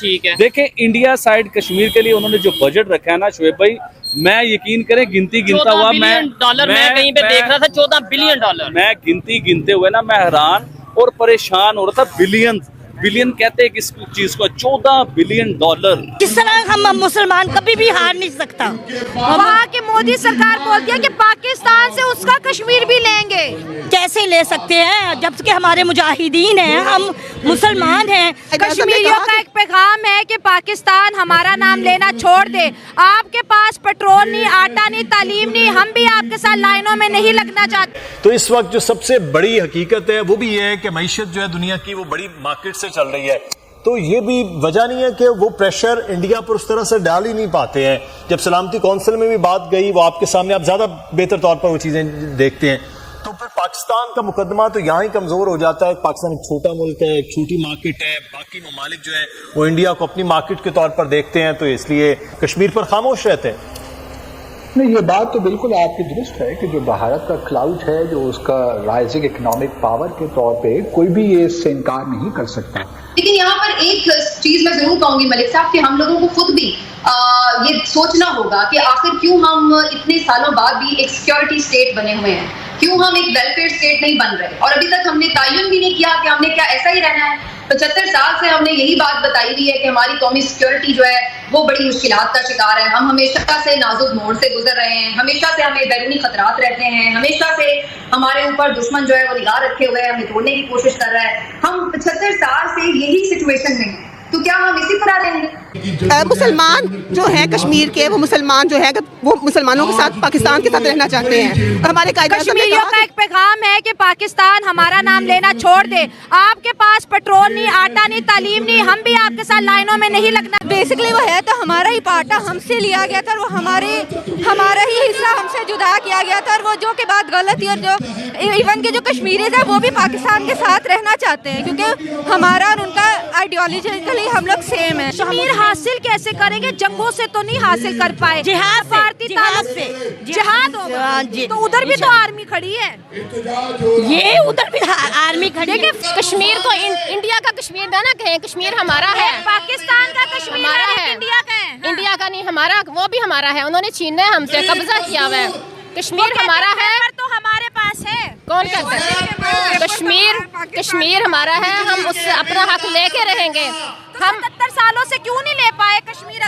ठीक है। देखें इंडिया साइड कश्मीर के लिए उन्होंने जो बजट रखा है ना शोएब भाई, मैं यकीन करें गिनती गिनता हुआ मैं कहीं पे देख रहा था 14 बिलियन डॉलर। मैं गिनती गिनते हुए ना मैं हैरान और परेशान हो रहा था। बिलियन कहते हैं किस चीज को, 14 बिलियन डॉलर। जिस तरह हम मुसलमान कभी भी हार नहीं सकता। वहाँ की मोदी सरकार बोलती है कि पाकिस्तान से उसका कश्मीर भी लेंगे। कैसे ले सकते हैं जब कि हमारे मुजाहिदीन हैं, हम मुसलमान हैं। कश्मीरियों का एक पैगाम है कि पाकिस्तान हमारा नाम लेना छोड़ दे। आपके पास पेट्रोल नहीं, आटा नहीं, तालीम नहीं, हम भी आपके साथ लाइनों में नहीं लगना चाहते। तो इस वक्त जो सबसे बड़ी हकीकत है वो भी ये है कि मईशत जो है दुनिया की वो बड़ी मार्केट से चल रही है। तो ये भी वजह नहीं है कि वो प्रेशर इंडिया पर उस तरह से डाल ही नहीं पाते हैं। जब सलामती कौंसिल में भी बात गई, वो आपके सामने, आप ज्यादा बेहतर तौर पर वो चीजें देखते हैं, तो फिर पाकिस्तान का मुकदमा तो यहाँ ही कमजोर हो जाता है। पाकिस्तान एक छोटा मुल्क है, एक छोटी मार्केट है, बाकी ममालिक जो है वो इंडिया को अपनी मार्केट के तौर पर देखते हैं, तो इसलिए कश्मीर पर खामोश रहते हैं। नहीं, ये बात तो बिल्कुल आपकी दुरुस्त है कि जो भारत का क्लाउड है, जो उसका राइजिंग इकोनॉमिक पावर के तौर पे, कोई भी ये इससे इनकार नहीं कर सकता। लेकिन यहाँ पर एक चीज मैं जरूर कहूंगी मलिक साहब कि हम लोगों को खुद भी ये सोचना होगा कि आखिर क्यों हम इतने सालों बाद भी एक सिक्योरिटी स्टेट बने हुए हैं, क्यों हम एक वेलफेयर स्टेट नहीं बन रहे, और अभी तक हमने तयन भी नहीं किया कि हमने क्या ऐसा ही रहना है। 75 साल से हमने यही बात बताई हुई है कि हमारी कौमी सिक्योरिटी जो है वो बड़ी मुश्किलात का शिकार है। हम हमेशा से नाजुक मोड़ से गुजर रहे हैं, हमेशा से हमें बैरूनी खतरात रहते हैं, हमेशा से हमारे ऊपर दुश्मन जो है वो निगाह रखे हुए है, हमें तोड़ने की कोशिश कर रहा है। हम 75 साल से यही सिचुएशन में हैं, तो क्या हम इसी तरह रहेंगे? मुसलमान जो है कश्मीर के, वो मुसलमान जो है वो मुसलमानों के साथ पाकिस्तान के साथ रहना चाहते हैं। और हमारे कश्मीरियों का एक पैगाम है कि पाकिस्तान हमारा नाम लेना छोड़ दे। आपके पास पेट्रोल नहीं, आटा नहीं, तालीम नहीं, हम भी आपके साथ लाइनों में नहीं लगना। बेसिकली वो है तो हमारा ही पार्टा हमसे लिया गया था, और वो हमारा ही हिस्सा हमसे जुदा किया गया था, और वो जो के बाद गलत, और जो इवन के जो कश्मीरीज है वो भी पाकिस्तान के साथ रहना चाहते हैं, क्योंकि हमारा और उनका आइडियोलॉजिकली हम लोग सेम है। कश्मीर हासिल कैसे करेंगे? जंगों से तो नहीं हासिल कर पाए, जिहाद से जिहाद होगा। तो उधर भी तो आर्मी खड़ी है, ये उधर भी आर्मी खड़ी है। कश्मीर को इंडिया का कश्मीर ना कहें, कश्मीर हमारा है, पाकिस्तान का कश्मीर है, इंडिया का है। इंडिया का नहीं, हमारा, वो भी हमारा है। उन्होंने छीना है हमसे, कब्जा किया हुआ है। कश्मीर हमारा है, तो हमारे पास है। कौन कहता है? कश्मीर हमारा है, हम उससे अपना हक लेके रहेंगे। हम 70 सालों से क्यों नहीं ले पाए कश्मीर?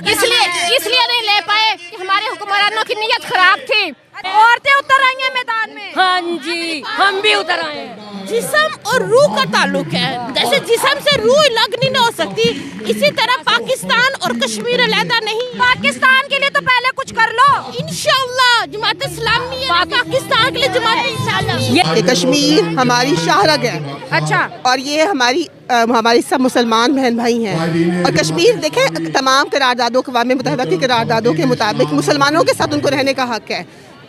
इसलिए नहीं ले पाए कि हमारे हुक्मरानों की नीयत खराब थी। औरतें उतर आई हैं मैदान में। हाँ जी, हम भी उतर आए हैं। जिस्म और रूह का ताल्लुक है, जैसे जिस्म से रूह अलग नहीं हो सकती, इसी तरह पाकिस्तान और कश्मीर अलग नहीं। पाकिस्तान के लिए तो पहले कुछ कर लो इंशाअल्लाह। जमात इस्लामी है पाकिस्तान के लिए, जमात इंशाअल्लाह। ये कश्मीर हमारी शाहरग है। अच्छा। और ये हमारी सब मुसलमान बहन भाई हैं। और कश्मीर देखें, तमाम करारदादों, अक़वाम मुत्तहिदा की करारदादों के मुताबिक मुसलमानों के साथ उनको रहने का हक है।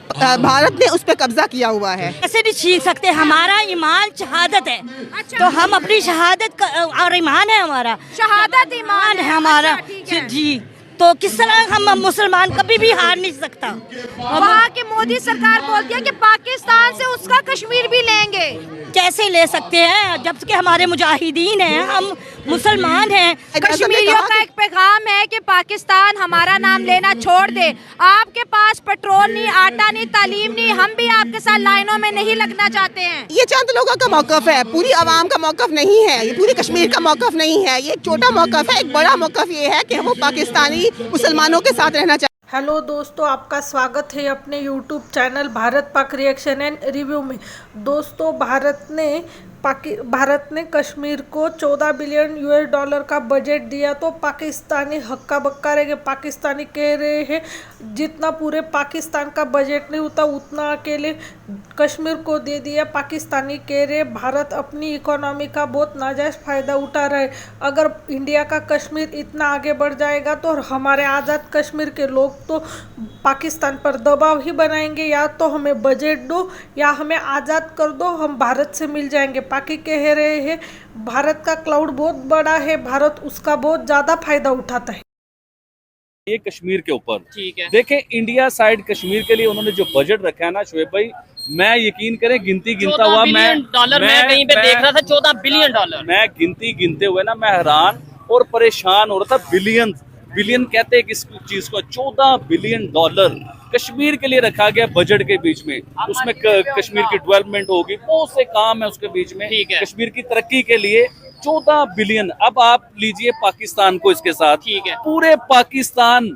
भारत ने उस पर कब्जा किया हुआ है। ऐसे नहीं छीन सकते, हमारा ईमान शहादत है। अच्छा। तो हम अपनी शहादत और ईमान है हमारा, शहादत ईमान है हमारा। अच्छा, जी, तो किस तरह हम मुसलमान कभी भी हार नहीं सकता। वहाँ की मोदी सरकार बोलती है कि पाकिस्तान से उसका कश्मीर भी लेंगे। कैसे ले सकते हैं जब कि हमारे मुजाहिदीन हैं, हम मुसलमान हैं। कश्मीरियों का एक पैगाम है कि पाकिस्तान हमारा नाम लेना छोड़ दे। आपके पास पेट्रोल नहीं, आटा नहीं, तालीम नहीं, हम भी आपके साथ लाइनों में नहीं लगना चाहते हैं। ये चंद लोगों का मौकफ है, पूरी आवाम का मौकफ नहीं है, ये पूरी कश्मीर का मौकफ नहीं है। ये एक छोटा मौकफ है। एक बड़ा मौकफ ये है कि वो पाकिस्तानी मुसलमानों के साथ रहना चाहिए। हेलो दोस्तों, आपका स्वागत है अपने YouTube channel Bharat Pak reaction and review में। दोस्तों, भारत ने कश्मीर को 14 बिलियन US डॉलर का बजट दिया, तो पाकिस्तानी हक्का बक्का रहे। पाकिस्तानी कह रहे हैं जितना पूरे पाकिस्तान का बजट नहीं होता उतना अकेले कश्मीर को दे दिया। पाकिस्तानी कह रहे भारत अपनी इकोनॉमी का बहुत नाजायज़ फ़ायदा उठा रहा है। अगर इंडिया का कश्मीर इतना आगे बढ़ जाएगा तो हमारे आज़ाद कश्मीर के लोग तो पाकिस्तान पर दबाव ही बनाएंगे, या तो हमें बजट दो या हमें आज़ाद कर दो, हम भारत से मिल जाएंगे। पाकि कह रहे हैं भारत का क्लाउड बहुत बड़ा है, भारत उसका बहुत ज़्यादा फायदा उठाता है। ये कश्मीर के ऊपर ठीक है। देखें इंडिया साइड कश्मीर के लिए उन्होंने जो बजट रखा है ना शोएब भाई, मैं यकीन करें गिनती गिनता हुआ मैं कहीं पे देख रहा था 14 बिलियन डॉलर। मैं गिनती गिनते हुए ना मैं हैरान और परेशान हो रहा था। बिलियन कहते हैं किस चीज को, 14 बिलियन डॉलर कश्मीर के लिए रखा गया बजट के बीच में। उसमें कश्मीर की डेवलपमेंट होगी, बहुत से काम है उसके बीच में, कश्मीर की तरक्की के लिए 14 बिलियन। अब आप लीजिए पाकिस्तान को इसके साथ, ठीक है, पूरा पाकिस्तान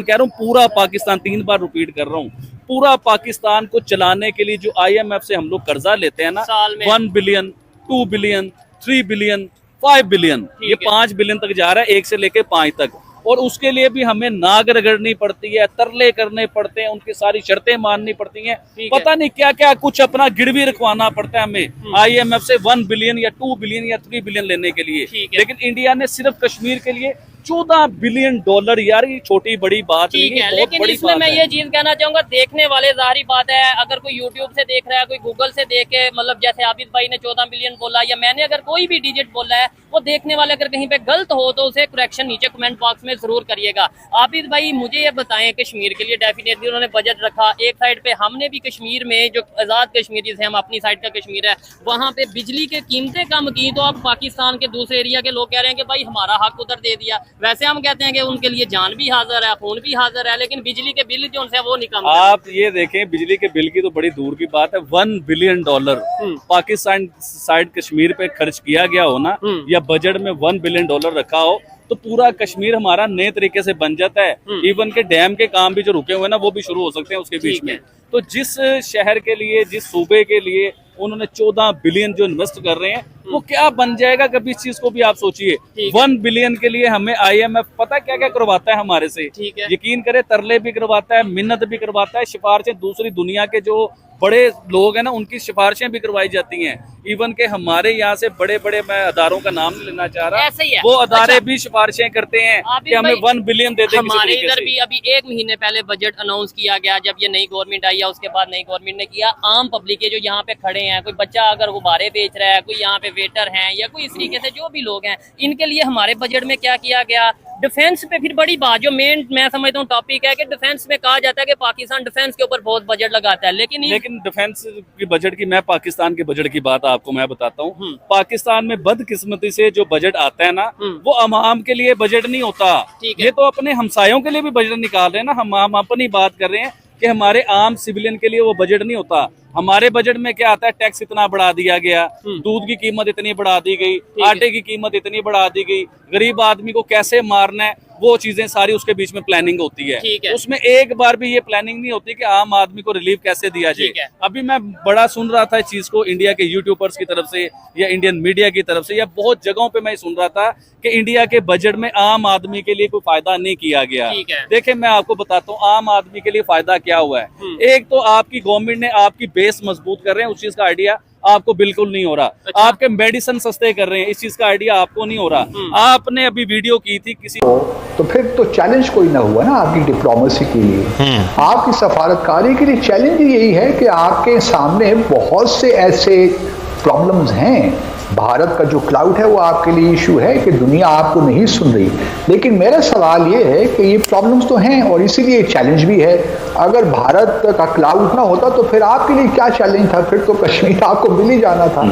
कह रहा हूँ, पूरा पाकिस्तान, 3 बार रिपीट कर रहा हूँ, पूरा पाकिस्तान को चलाने के लिए जो IMF से हम लोग कर्जा लेते हैं ना, 1 बिलियन, 2 बिलियन, 3 बिलियन, 5 बिलियन, ये 5 बिलियन तक जा रहा है, 1 से लेके 5 तक। और उसके लिए भी हमें नाक रगड़नी पड़ती है, तरले करने पड़ते हैं, उनकी सारी शर्तें माननी पड़ती हैं, पता नहीं क्या क्या, कुछ अपना गिरवी रखवाना पड़ता है हमें IMF से 1 बिलियन या 2 बिलियन या 3 बिलियन लेने के लिए। लेकिन इंडिया ने सिर्फ कश्मीर के लिए 14 बिलियन डॉलर, यार ये छोटी बड़ी बात नहीं है, लेकिन इसमें मैं ये चीज कहना चाहूंगा, देखने वाले जाहिर बात है, अगर कोई यूट्यूब से देख रहा है, कोई गूगल से देख के, मतलब जैसे आबिद भाई ने 14 बिलियन बोला या मैंने अगर कोई भी डिजिट बोला है, वो देखने वाले अगर कहीं पे गलत हो तो उसे करेक्शन नीचे कमेंट बॉक्स में जरूर करिएगा। आबिद भाई मुझे ये बताएं, कश्मीर के लिए डेफिनेटली उन्होंने बजट रखा, एक साइड पे हमने भी कश्मीर में जो आजाद कश्मीरी है, हम अपनी साइड का कश्मीर है, वहाँ पे बिजली के कीमतें कम की, तो अब पाकिस्तान के दूसरे एरिया के लोग कह रहे हैं कि भाई हमारा हक उधर दे दिया। वैसे हम कहते हैं कि उनके लिए जान भी हाजिर है, खून भी हाजिर है, लेकिन बिजली के बिल जो उनसे वो नहीं कम। आप ये देखें, बिजली के बिल की तो बड़ी दूर की बात है, 1 billion dollar Pakistan side Kashmir पे खर्च किया गया हो ना, या बजट में 1 बिलियन डॉलर रखा हो, तो पूरा कश्मीर हमारा नए तरीके से बन जाता है। इवन के डैम के काम भी जो रुके हुए ना, वो भी शुरू हो सकते हैं उसके बीच में। तो जिस शहर के लिए, जिस सूबे के लिए उन्होंने 14 बिलियन जो इन्वेस्ट कर रहे हैं, वो क्या बन जाएगा कभी, इस चीज को भी आप सोचिए। 1 बिलियन के लिए हमें IMF पता क्या क्या करवाता है हमारे से, यकीन करे, तरले भी करवाता है, मिन्नत भी करवाता है, सिफारिशें दूसरी दुनिया के जो बड़े लोग हैं ना, उनकी सिफारिशें भी करवाई जाती हैं। इवन के हमारे यहाँ से बड़े बड़े, मैं अदारों का नाम नहीं लेना चाह रहा, वो अदारे भी सिफारिशें करते हैं कि हमें 1 बिलियन दे दें। हमारे इधर भी अभी 1 महीने पहले बजट अनाउंस किया गया, जब ये नई गवर्नमेंट आई है, उसके बाद नई गवर्नमेंट ने किया, आम पब्लिक के जो यहाँ पे खड़े हैं, कोई बच्चा अगर गुब्बारे बेच रहा है, कोई यहाँ पे वेटर है, या कोई इस तरीके से जो भी लोग हैं, इनके लिए हमारे बजट में क्या किया गया, डिफेंस पे फिर बड़ी बात, जो मेन मैं समझता हूँ टॉपिक है कि डिफेंस में कहा जाता है कि पाकिस्तान डिफेंस के ऊपर बहुत बजट लगाता है, लेकिन डिफेंस की बजट की, मैं पाकिस्तान के बजट की बात आपको मैं बताता हूँ। पाकिस्तान में बदकिस्मती से जो बजट आता है ना, वो आवाम के लिए बजट नहीं होता, ये तो अपने हमसायों के लिए भी बजट निकाल रहे हैं ना। हम अपनी बात कर रहे हैं कि हमारे आम सिविलियन के लिए वो बजट नहीं होता। हमारे बजट में क्या आता है, टैक्स इतना बढ़ा दिया गया, दूध की कीमत इतनी बढ़ा दी गई, आटे की कीमत इतनी बढ़ा दी गई, गरीब आदमी को कैसे मारना है, वो चीजें सारी उसके बीच में प्लानिंग होती है। उसमें एक बार भी ये प्लानिंग नहीं होती कि आम आदमी को रिलीफ कैसे दिया जाए। अभी मैं बड़ा सुन रहा था इस चीज को इंडिया के यूट्यूबर्स की तरफ से या इंडियन मीडिया की तरफ से, या बहुत जगहों पे मैं सुन रहा था कि इंडिया के बजट में आम आदमी के लिए कोई फायदा नहीं किया गया। देखिए मैं आपको बताता हूँ आम आदमी के लिए फायदा क्या हुआ है। एक तो आपकी गवर्नमेंट ने आपकी बेस मजबूत कर रहे हैं, उस चीज का आइडिया आपको बिल्कुल नहीं हो रहा। आपके मेडिसिन सस्ते कर रहे हैं, इस चीज का आइडिया आपको नहीं हो रहा। आपने अभी वीडियो की थी किसी, तो फिर तो चैलेंज कोई ना हुआ ना आपकी डिप्लोमेसी के लिए, आपकी सफारतकारी के लिए चैलेंज यही है कि आपके सामने बहुत से ऐसे प्रॉब्लम्स हैं। भारत का जो क्लाउड है वो आपके लिए इशू है कि दुनिया आपको नहीं सुन रही, लेकिन मेरा सवाल ये है कि ये प्रॉब्लम्स तो हैं और इसीलिए चैलेंज भी है। अगर भारत का क्लाउड ना होता तो फिर आपके लिए क्या चैलेंज था, फिर तो कश्मीर आपको मिल ही जाना था।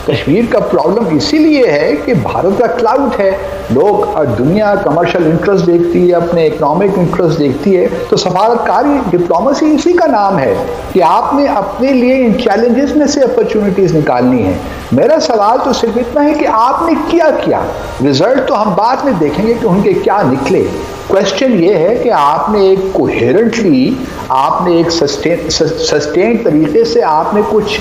कश्मीर का प्रॉब्लम इसीलिए है कि भारत का क्लाउड है, लोग दुनिया कमर्शियल इंटरेस्ट देखती है, अपने इकोनॉमिक इंटरेस्ट देखती है, तो सफारतकारी डिप्लोमेसी इसी का नाम है कि आपने अपने लिए इन चैलेंजेस में से अपॉर्चुनिटीज निकालनी है। मेरा सवाल तो सिर्फ इतना है कि आपने किया क्या। रिजल्ट तो हम बाद में देखेंगे कि उनके क्या निकले। क्वेश्चन ये है कि आपने एक कोहेरेंटली, आपने एक सस्टेन तरीके से आपने कुछ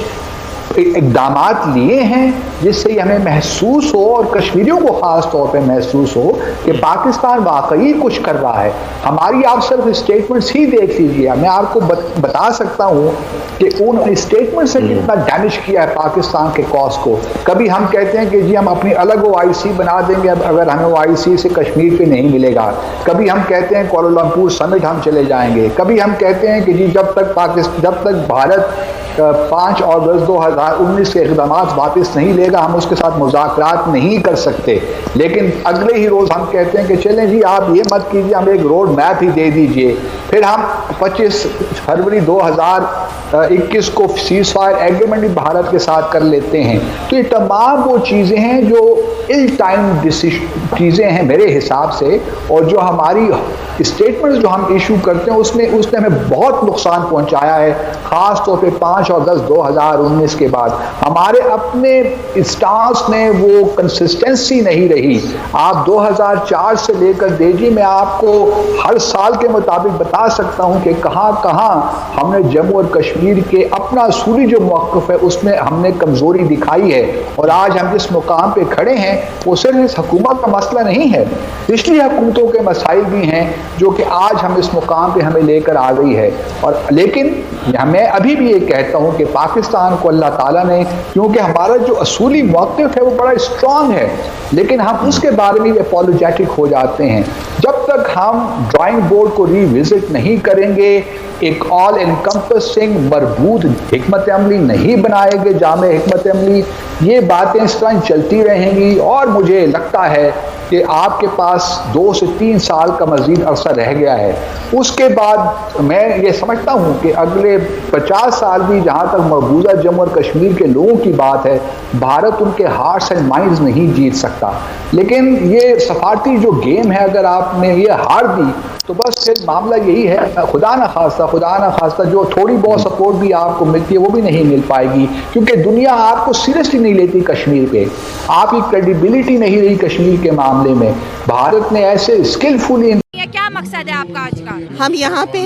इक़दामात लिए हैं जिससे हमें महसूस हो और कश्मीरियों को ख़ास तौर पे महसूस हो कि पाकिस्तान वाकई कुछ कर रहा है। हमारी आप सिर्फ स्टेटमेंट्स ही देख लीजिए, मैं आपको बता सकता हूँ कि उन स्टेटमेंट से कितना डैमेज किया है पाकिस्तान के कॉज को। कभी हम कहते हैं कि जी हम अपनी अलग OIC बना देंगे अगर हमें OIC से कश्मीर पे नहीं मिलेगा, कभी हम कहते हैं कुआलालंपुर समिट हम चले जाएंगे, कभी हम कहते हैं कि जी जब तक भारत 5 अगस्त 2019 के इक़दाम वापस नहीं लेगा, हम उसके साथ मुज़ाकरात नहीं कर सकते। लेकिन अगले ही रोज़ हम कहते हैं कि चलें जी आप ये मत कीजिए, हम एक रोड मैप ही दे दीजिए। फिर हम 25 फरवरी 2021 को सीज़ फायर एग्रीमेंट भी भारत के साथ कर लेते हैं। तो ये तमाम वो चीज़ें हैं जो इल टाइम चीज़ें हैं मेरे हिसाब से, और जो हमारी स्टेटमेंट्स जो हम इशू करते हैं उसने हमें बहुत नुकसान पहुंचाया है। ख़ास तौर पे 5 अगस्त 2019 के बाद हमारे अपने स्टांस में वो कंसिस्टेंसी नहीं रही। आप 2004 से लेकर देखिए, मैं आपको हर साल के मुताबिक बता सकता हूं कि कहां कहां हमने जम्मू और कश्मीर के अपना असूली जो मौक़िफ़ है उसमें हमने कमज़ोरी दिखाई है। और आज हम जिस मुकाम पे खड़े हैं वो सिर्फ इस हुकूमत का मसला नहीं है, पिछली हुकूमतों के मसाइल भी हैं जो कि आज हम इस मुकाम पे हमें लेकर आ गई है। और लेकिन मैं अभी भी ये कहता हूँ कि पाकिस्तान को अल्लाह ताला ने, क्योंकि हमारा जो असूली मौक़िफ़ है वो बड़ा स्ट्रॉन्ग है, लेकिन हम उसके बारे में अपॉलोजेटिक हो जाते हैं। जब तक हम ड्राइंग बोर्ड को रिविजिट नहीं करेंगे, एक ऑल एनकम्पसिंग मरबूत हिकमत अमली नहीं बनाएंगे, जामे हिकमत अमली, ये बातें इस तरह चलती रहेंगी। और मुझे लगता है कि आपके पास 2 से 3 साल का मज़ीद अरसा रह गया है। उसके बाद मैं ये समझता हूँ कि अगले 50 साल भी, जहाँ तक मकबूजा जम्मू और कश्मीर के लोगों की बात है, भारत उनके हार्ट्स एंड माइंड्स नहीं जीत सकता। लेकिन ये सफारती जो गेम है, अगर आपने ये हार दी तो बस फिर मामला यही है, खुदा ना खास्ता जो थोड़ी बहुत सपोर्ट भी आपको मिलती है वो भी नहीं मिल पाएगी, क्योंकि दुनिया आपको सीरियसली नहीं लेती। कश्मीर पे आपकी क्रेडिबिलिटी नहीं रही कश्मीर के मामले में। भारत ने ऐसे स्किलफुली, क्या मकसद है आपका आज का? हम यहाँ पे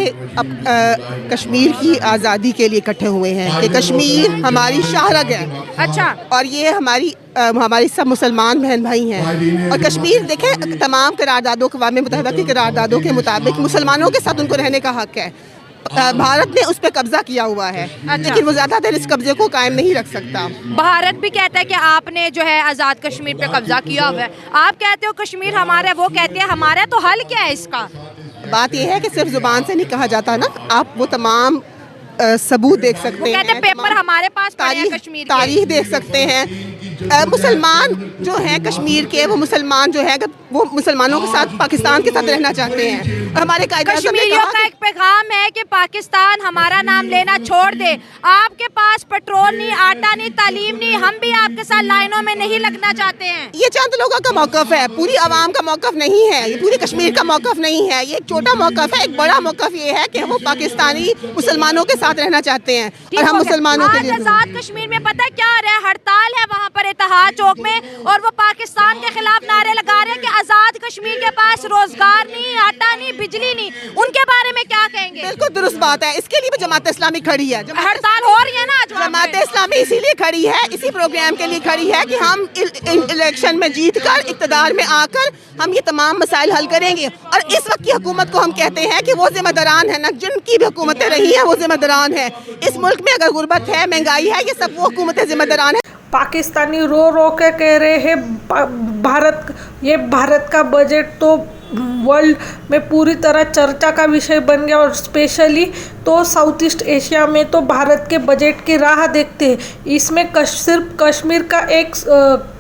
कश्मीर की आज़ादी के लिए इकट्ठे हुए हैं कि कश्मीर हमारी शाहरग है। अच्छा। और ये हमारी सब मुसलमान बहन भाई हैं। और कश्मीर देखें, तमाम करारदादों के अक़वाम मुत्तहिदा की करारदादों के मुताबिक मुसलमानों के साथ उनको रहने का हक़ है। भारत ने उस पर कब्जा किया हुआ है। अच्छा। लेकिन वो ज़्यादा देर इस कब्जे को कायम नहीं रख सकता। भारत भी कहता है कि आपने जो है आज़ाद कश्मीर पे कब्जा किया हुआ है, आप कहते हो कश्मीर हमारा है, वो कहते हैं हमारा है, तो हल क्या है इसका? बात यह है कि सिर्फ जुबान से नहीं कहा जाता ना, आप वो तमाम सबूत देख सकते हैं। कहते हैं पेपर हमारे पास पड़े हैं कश्मीर के। तारीख देख सकते हैं। मुसलमान जो हैं कश्मीर के, वो मुसलमान जो है वो मुसलमानों के साथ पाकिस्तान के साथ रहना चाहते हैं। हमारे कश्मीरियों का एक पैगाम है कि पाकिस्तान हमारा नाम लेना छोड़ दे। आपके पास पेट्रोल नहीं, आटा नहीं, तालीम नहीं, हम भी आपके साथ लाइनों में नहीं लगना चाहते हैं। ये चंद लोगों का मौक़िफ़ है, पूरी आवाम का मौक़िफ़ नहीं है, ये पूरी कश्मीर का मौक़िफ़ नहीं है। ये एक छोटा मौक़िफ़ है। एक बड़ा मौक़िफ़ ये है कि वो पाकिस्तानी मुसलमानों के साथ रहना चाहते हैं और हम मुसलमानों के लिए। आज़ाद कश्मीर में पता क्या हो रहा है? हड़ताल है वहाँ पर इत्तेहाद चौक में, और वो पाकिस्तान के खिलाफ नारे लगा रहे हैं कि आज़ाद कश्मीर के पास रोजगार नहीं, आटा नहीं, बिजली नहीं। उनके बारे में क्या कहेंगे? बिल्कुल दुरुस्त बात है। इसके लिए भी जमात इस्लामी खड़ी है। हड़ताल हो रही है ना आज? जमात इस्लामी इसीलिए खड़ी है, इसी प्रोग्राम के लिए खड़ी है कि हम इलेक्शन में जीत कर इक़्तिदार में आकर हम ये तमाम मसाइल हल करेंगे। और इस वक्त की हुकूमत को हम कहते हैं कि वो जिम्मेदारान है ना, जिनकी भी हुकूमतें रही हैं वो जिम्मेदारान है। इस मुल्क में अगर गुर्बत है, महंगाई है, ये सब वो हुकूमतें जिम्मेदारान है। पाकिस्तानी रो रो के कह रहे हैं भारत का बजट तो वर्ल्ड में पूरी तरह चर्चा का विषय बन गया, और स्पेशली तो साउथ ईस्ट एशिया में तो भारत के बजट की राह देखते हैं। इसमें सिर्फ कश्मीर का एक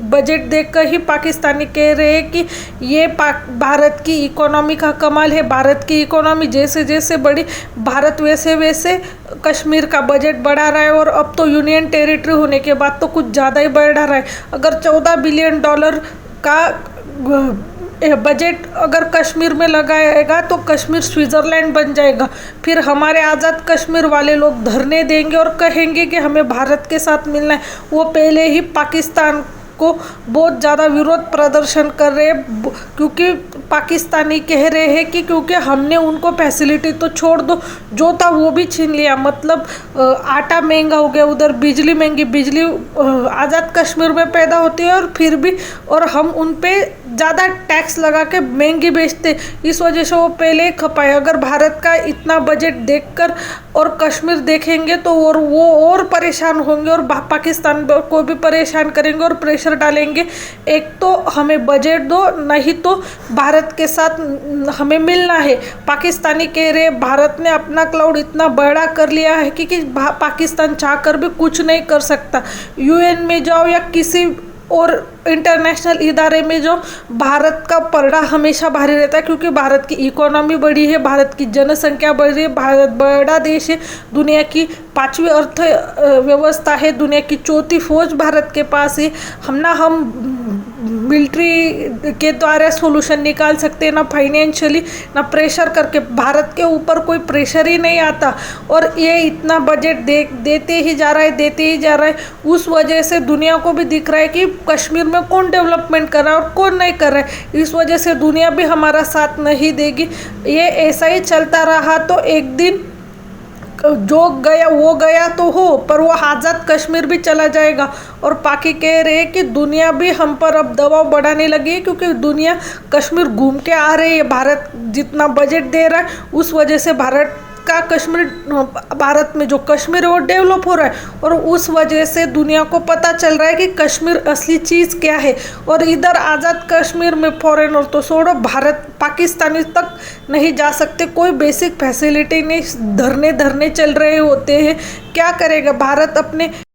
बजट देखकर ही पाकिस्तानी कह रहे हैं कि ये भारत की इकोनॉमी का कमाल है। भारत की इकोनॉमी जैसे जैसे बढ़ी, भारत वैसे वैसे कश्मीर का बजट बढ़ा रहा है, और अब तो यूनियन टेरिटरी होने के बाद तो कुछ ज़्यादा ही बढ़ा रहा है। अगर $14 बिलियन का बजट अगर कश्मीर में लगाएगा तो कश्मीर स्विट्ज़रलैंड बन जाएगा। फिर हमारे आज़ाद कश्मीर वाले लोग धरने देंगे और कहेंगे कि हमें भारत के साथ मिलना है। वो पहले ही पाकिस्तान को बहुत ज़्यादा विरोध प्रदर्शन कर रहे हैं, क्योंकि पाकिस्तानी कह रहे हैं कि क्योंकि हमने उनको फैसिलिटी तो छोड़ दो, जो था वो भी छीन लिया। मतलब आटा महंगा हो गया, उधर बिजली महंगी, बिजली आज़ाद कश्मीर में पैदा होती है और फिर भी, और हम उन पे ज़्यादा टैक्स लगा के महंगी बेचते, इस वजह से वो पहले ही खपाए। अगर भारत का इतना बजट देखकर और कश्मीर देखेंगे तो वो और परेशान होंगे और पाकिस्तान को भी परेशान करेंगे और प्रेशर डालेंगे। एक तो हमें बजट दो, नहीं तो भारत के साथ हमें मिलना है। पाकिस्तानी कह रहे भारत ने अपना क्लाउड इतना बड़ा कर लिया है कि पाकिस्तान चाहकर भी कुछ नहीं कर सकता। यूएन में जाओ या किसी और इंटरनेशनल इदारे में जो भारत का पलड़ा हमेशा भारी रहता है, क्योंकि भारत की इकोनॉमी बड़ी है, भारत की जनसंख्या बड़ी है, भारत बड़ा देश है, दुनिया की 5वीं अर्थव्यवस्था है, दुनिया की 4थी फौज भारत के पास है। हम मिलिट्री के द्वारा सॉल्यूशन निकाल सकते हैं, ना फाइनेंशियली ना प्रेशर करके। भारत के ऊपर कोई प्रेशर ही नहीं आता और ये इतना बजट देते ही जा रहा है। उस वजह से दुनिया को भी दिख रहा है कि कश्मीर में कौन डेवलपमेंट कर रहा है और कौन नहीं कर रहा है। इस वजह से दुनिया भी हमारा साथ नहीं देगी। ये ऐसा ही चलता रहा तो एक दिन जो गया वो गया तो हो, पर वो आज़ाद कश्मीर भी चला जाएगा। और पाकि कह रहे हैं कि दुनिया भी हम पर अब दबाव बढ़ाने लगी है, क्योंकि दुनिया कश्मीर घूम के आ रही है। भारत जितना बजट दे रहा है उस वजह से भारत में जो कश्मीर है वो डेवलप हो रहा है और उस वजह से दुनिया को पता चल रहा है कि कश्मीर असली चीज़ क्या है। और इधर आज़ाद कश्मीर में फॉरेनर तो छोड़ो, भारत पाकिस्तानी तक नहीं जा सकते, कोई बेसिक फैसिलिटी नहीं, धरने चल रहे होते हैं। क्या करेगा भारत अपने